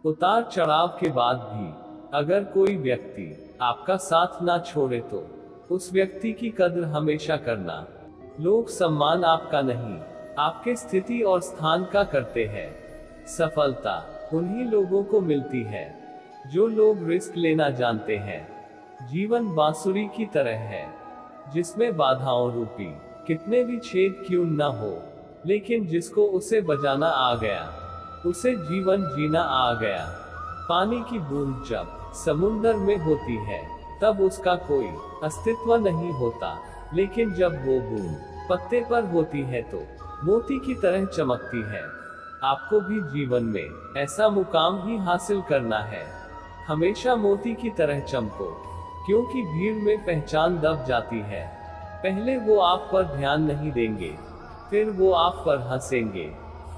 उतार चढ़ाव के बाद भी अगर कोई व्यक्ति आपका साथ ना छोड़े तो उस व्यक्ति की कद्र हमेशा करना। लोग सम्मान आपका नहीं, आपके स्थिति और स्थान का करते हैं। सफलता उन्हीं लोगों को मिलती है जो लोग रिस्क लेना जानते हैं। जीवन बांसुरी की तरह है जिसमें बाधाओं रूपी कितने भी छेद क्यों न हो, लेकिन जिसको उसे बजाना आ गया उसे जीवन जीना आ गया। पानी की बूंद जब समुंदर में होती है तब उसका कोई अस्तित्व नहीं होता, लेकिन जब वो बूंद पत्ते पर होती है तो मोती की तरह चमकती है। आपको भी जीवन में ऐसा मुकाम ही हासिल करना है। हमेशा मोती की तरह चमको, क्योंकि भीड़ में पहचान दब जाती है। पहले वो आप पर ध्यान नहीं देंगे, फिर वो आप पर हंसेंगे,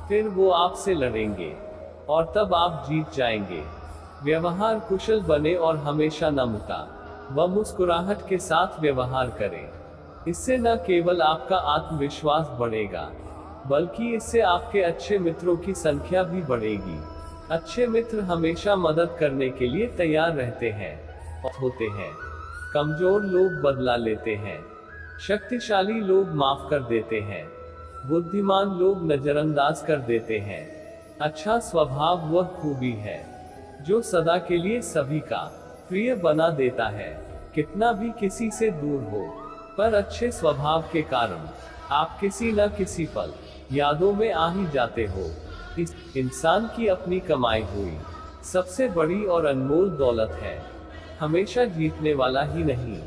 फिर वो आपसे लड़ेंगे और तब आप जीत जाएंगे। व्यवहार कुशल बने और हमेशा नम्रता व मुस्कुराहट के साथ व्यवहार करें। इससे न केवल आपका आत्मविश्वास बढ़ेगा, बल्कि इससे आपके अच्छे मित्रों की संख्या भी बढ़ेगी। अच्छे मित्र हमेशा मदद करने के लिए तैयार रहते हैं और होते हैं। कमजोर लोग बदला लेते हैं, शक्तिशाली लोग माफ कर देते हैं, बुद्धिमान लोग नजरअंदाज कर देते हैं। अच्छा स्वभाव वह खूबी है जो सदा के लिए सभी का प्रिय बना देता है। कितना भी किसी से दूर हो, पर अच्छे स्वभाव के कारण आप किसी न किसी पल यादों में आ ही जाते हो। इस इंसान की अपनी कमाई हुई सबसे बड़ी और अनमोल दौलत है हमेशा जीतने वाला ही नहीं,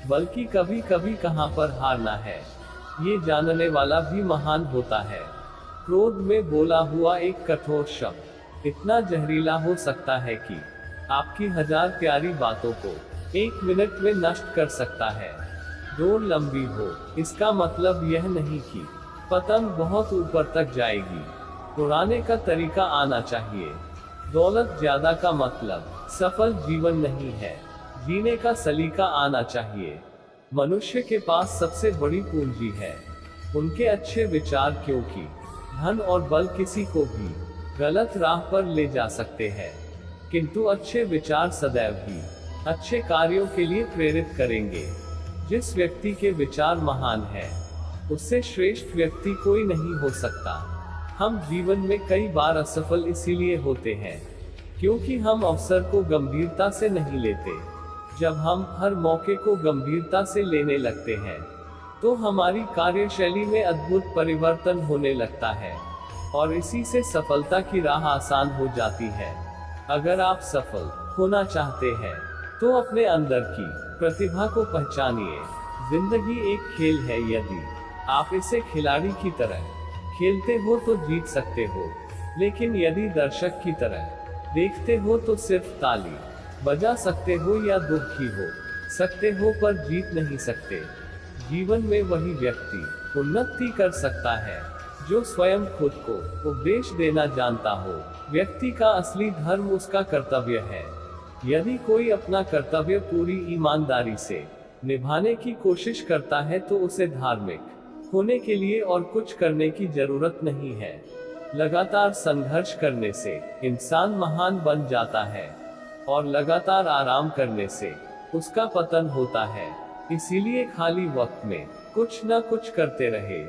बल्कि कभी कभी कहां पर हारना है ये जानने वाला भी महान होता है। क्रोध में बोला हुआ एक कठोर शब्द इतना जहरीला हो सकता है कि आपकी 1000 प्यारी बातों को 1 मिनट में नष्ट कर सकता है। डोर लंबी हो इसका मतलब यह नहीं कि पतंग बहुत ऊपर तक जाएगी। उड़ाने का तरीका आना चाहिए। दौलत ज्यादा का मतलब सफल जीवन नहीं है, जीने का सलीका आना चाहिए। मनुष्य के पास सबसे बड़ी पूंजी है उनके अच्छे विचार, क्योंकि धन और बल किसी को भी गलत राह पर ले जा सकते हैं, किंतु अच्छे विचार सदैव ही अच्छे कार्यों के लिए प्रेरित करेंगे। जिस व्यक्ति के विचार महान हैं, उससे श्रेष्ठ व्यक्ति कोई नहीं हो सकता। हम जीवन में कई बार असफल इसीलिए होते हैं क्योंकि हम अवसर को गंभीरता से नहीं लेते। जब हम हर मौके को गंभीरता से लेने लगते हैं तो हमारी कार्यशैली में अद्भुत परिवर्तन होने लगता है और इसी से सफलता की राह आसान हो जाती है। अगर आप सफल होना चाहते हैं तो अपने अंदर की प्रतिभा को पहचानिए। जिंदगी एक खेल है, यदि आप इसे खिलाड़ी की तरह खेलते हो तो जीत सकते हो, लेकिन यदि दर्शक की तरह देखते हो तो सिर्फ ताली बजा सकते हो या दुखी हो सकते हो, पर जीत नहीं सकते। जीवन में वही व्यक्ति उन्नति कर सकता है जो स्वयं खुद को उपदेश देना जानता हो। व्यक्ति का असली धर्म उसका कर्तव्य है। यदि कोई अपना कर्तव्य पूरी ईमानदारी से निभाने की कोशिश करता है तो उसे धार्मिक होने के लिए और कुछ करने की जरूरत नहीं है। लगातार संघर्ष करने से इंसान महान बन जाता है और लगातार आराम करने से उसका पतन होता है। इसीलिए खाली वक्त में कुछ न कुछ करते रहे।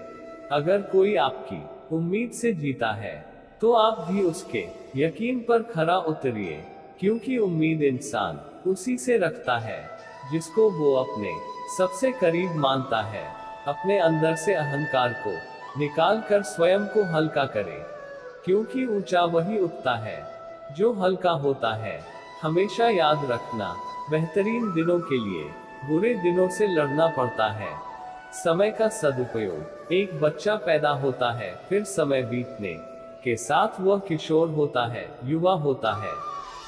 अगर कोई आपकी उम्मीद से जीता है तो आप भी उसके यकीन पर खरा उतरिए, क्योंकि उम्मीद इंसान उसी से रखता है जिसको वो अपने सबसे करीब मानता है। अपने अंदर से अहंकार को निकाल कर स्वयं को हल्का करें, क्योंकि ऊंचा वही उठता है जो हल्का होता है। हमेशा याद रखना, बेहतरीन दिनों के लिए बुरे दिनों से लड़ना पड़ता है। समय का सदुपयोग। एक बच्चा पैदा होता है, फिर समय बीतने के साथ वह किशोर होता है, युवा होता है,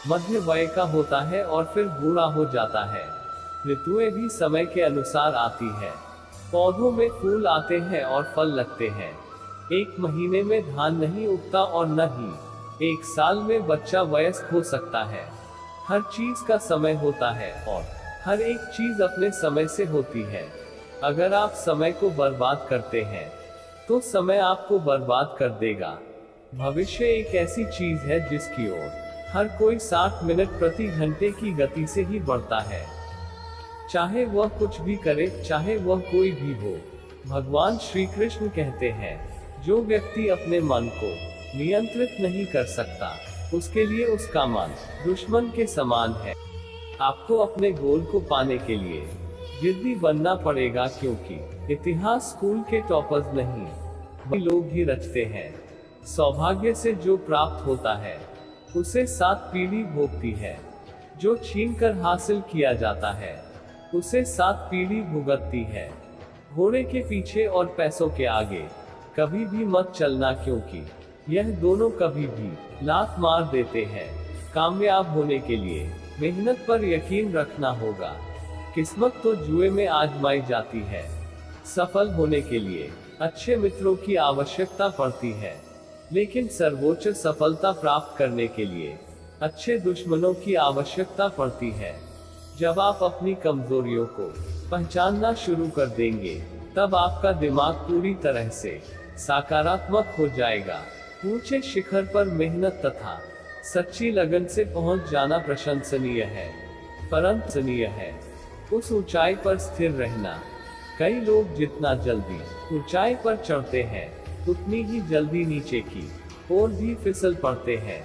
मध्य वय का होता है और फिर बूढ़ा हो जाता है। ऋतुएं भी समय के अनुसार आती है। पौधों में फूल आते हैं और फल लगते हैं। एक महीने में धान नहीं उगता और न ही एक साल में बच्चा वयस्क हो सकता है। हर चीज का समय होता है और हर एक चीज अपने समय से होती है। अगर आप समय को बर्बाद करते हैं तो समय आपको बर्बाद कर देगा। भविष्य एक ऐसी चीज है जिसकी ओर हर कोई 60 मिनट प्रति घंटे की गति से ही बढ़ता है, चाहे वह कुछ भी करे, चाहे वह कोई भी हो। भगवान श्री कृष्ण कहते हैं, जो व्यक्ति अपने मन को नियंत्रित नहीं कर सकता, उसके लिए उसका मन दुश्मन के समान है। आपको अपने गोल को पाने के लिए जिद्दी बनना पड़ेगा, क्योंकि इतिहास स्कूल के टॉपर्स नहीं, वही लोग ही रचते हैं। सौभाग्य से जो प्राप्त होता है, उसे 7 पीढ़ी भोगती है। जो छीन कर हासिल किया जाता है, उसे 7 पीढ़ी भुगतती है। घोड़े के पीछे और पैसों के आगे कभी भी मत चलना, क्योंकि यह दोनों कभी भी लात मार देते हैं। कामयाब होने के लिए मेहनत पर यकीन रखना होगा। किस्मत तो जुए में आजमाई जाती है। सफल होने के लिए अच्छे मित्रों की आवश्यकता पड़ती है, लेकिन सर्वोच्च सफलता प्राप्त करने के लिए अच्छे दुश्मनों की आवश्यकता पड़ती है। जब आप अपनी कमजोरियों को पहचानना शुरू कर देंगे, तब आपका दिमाग पूरी तरह से सकारात्मक हो जाएगा। ऊंचे शिखर पर मेहनत तथा सच्ची लगन से पहुंच जाना प्रशंसनीय है, परंतु उस ऊंचाई पर स्थिर रहना। कई लोग जितना जल्दी ऊंचाई पर चढ़ते हैं, उतनी ही जल्दी नीचे की ओर भी फिसल पड़ते हैं।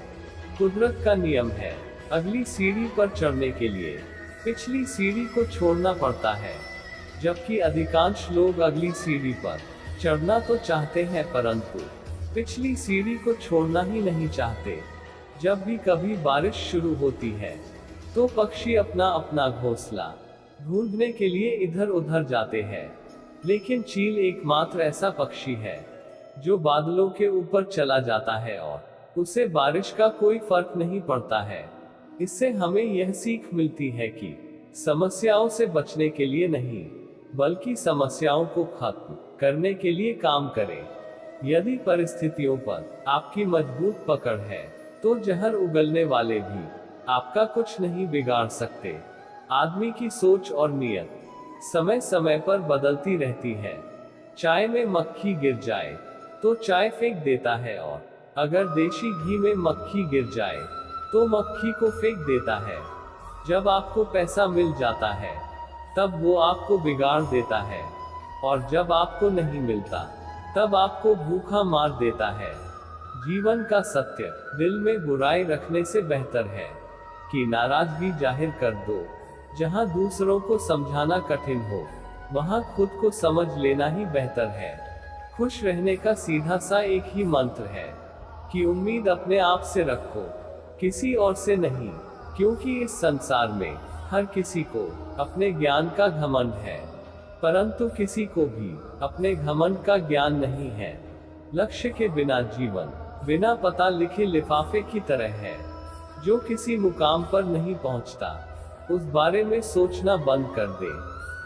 कुदरत का नियम है, अगली सीढ़ी पर चढ़ने के लिए पिछली सीढ़ी को छोड़ना पड़ता है। जबकि अधिकांश लोग अगली सीढ़ी पर चढ़ना तो चाहते हैं, परंतु पिछली सीढ़ी को छोड़ना ही नहीं चाहते। जब भी कभी बारिश शुरू होती है, तो पक्षी अपना अपना घोंसला ढूंढने के लिए इधर उधर जाते हैं, लेकिन चील एकमात्र ऐसा पक्षी है जो बादलों के ऊपर चला जाता है और उसे बारिश का कोई फर्क नहीं पड़ता है। इससे हमें यह सीख मिलती है कि समस्याओं से बचने के लिए नहीं, बल्कि समस्याओं को खत्म करने के लिए काम करें। यदि परिस्थितियों पर आपकी मजबूत पकड़ है, तो जहर उगलने वाले भी आपका कुछ नहीं बिगाड़ सकते। आदमी की सोच और नीयत समय समय पर बदलती रहती है। चाय में मक्खी गिर जाए तो चाय फेंक देता है, और अगर देशी घी में मक्खी गिर जाए तो मक्खी को फेंक देता है। जब आपको पैसा मिल जाता है, तब वो आपको बिगाड़ देता है, और जब आपको नहीं मिलता, तब आपको भूखा मार देता है। जीवन का सत्य दिल में बुराई रखने से बेहतर है कि नाराजगी जाहिर कर दो। जहां दूसरों को समझाना कठिन हो, वहां खुद को समझ लेना ही बेहतर है। खुश रहने का सीधा सा एक ही मंत्र है कि उम्मीद अपने आप से रखो, किसी और से नहीं, क्योंकि इस संसार में हर किसी को अपने ज्ञान का घमंड है, परंतु किसी को भी अपने घमंड का ज्ञान नहीं है। लक्ष्य के बिना जीवन बिना पता लिखे लिफाफे की तरह है। जो किसी मुकाम पर नहीं पहुंचता, उस बारे में सोचना बंद कर दे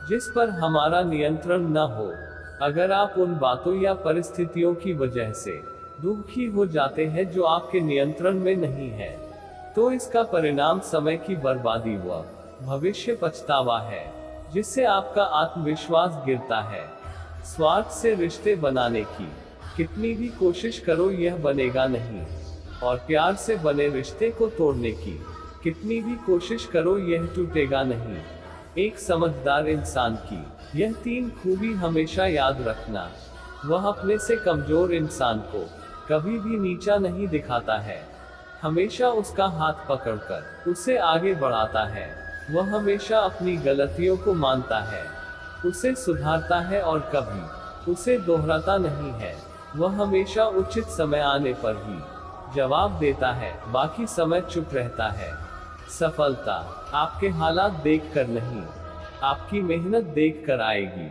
जिस पर हमारा नियंत्रण न हो। अगर आप उन बातों या परिस्थितियों की वजह से दुखी हो जाते हैं जो आपके नियंत्रण में नहीं है, तो इसका परिणाम समय की बर्बादी व भविष्य पछतावा है, जिससे आपका आत्मविश्वास गिरता है। स्वार्थ से रिश्ते बनाने की कितनी भी कोशिश करो, यह बनेगा नहीं, और प्यार से बने रिश्ते को तोड़ने की कितनी भी कोशिश करो, यह टूटेगा नहीं। एक समझदार इंसान की यह 3 खूबी हमेशा याद रखना। वह अपने से कमजोर इंसान को कभी भी नीचा नहीं दिखाता है, हमेशा उसका हाथ पकड़कर उसे आगे बढ़ाता है। वह हमेशा अपनी गलतियों को मानता है, उसे सुधारता है और कभी उसे दोहराता नहीं है। वह हमेशा उचित समय आने पर ही जवाब देता है, बाकी समय चुप रहता है। सफलता आपके हालात देखकर नहीं, आपकी मेहनत देखकर आएगी।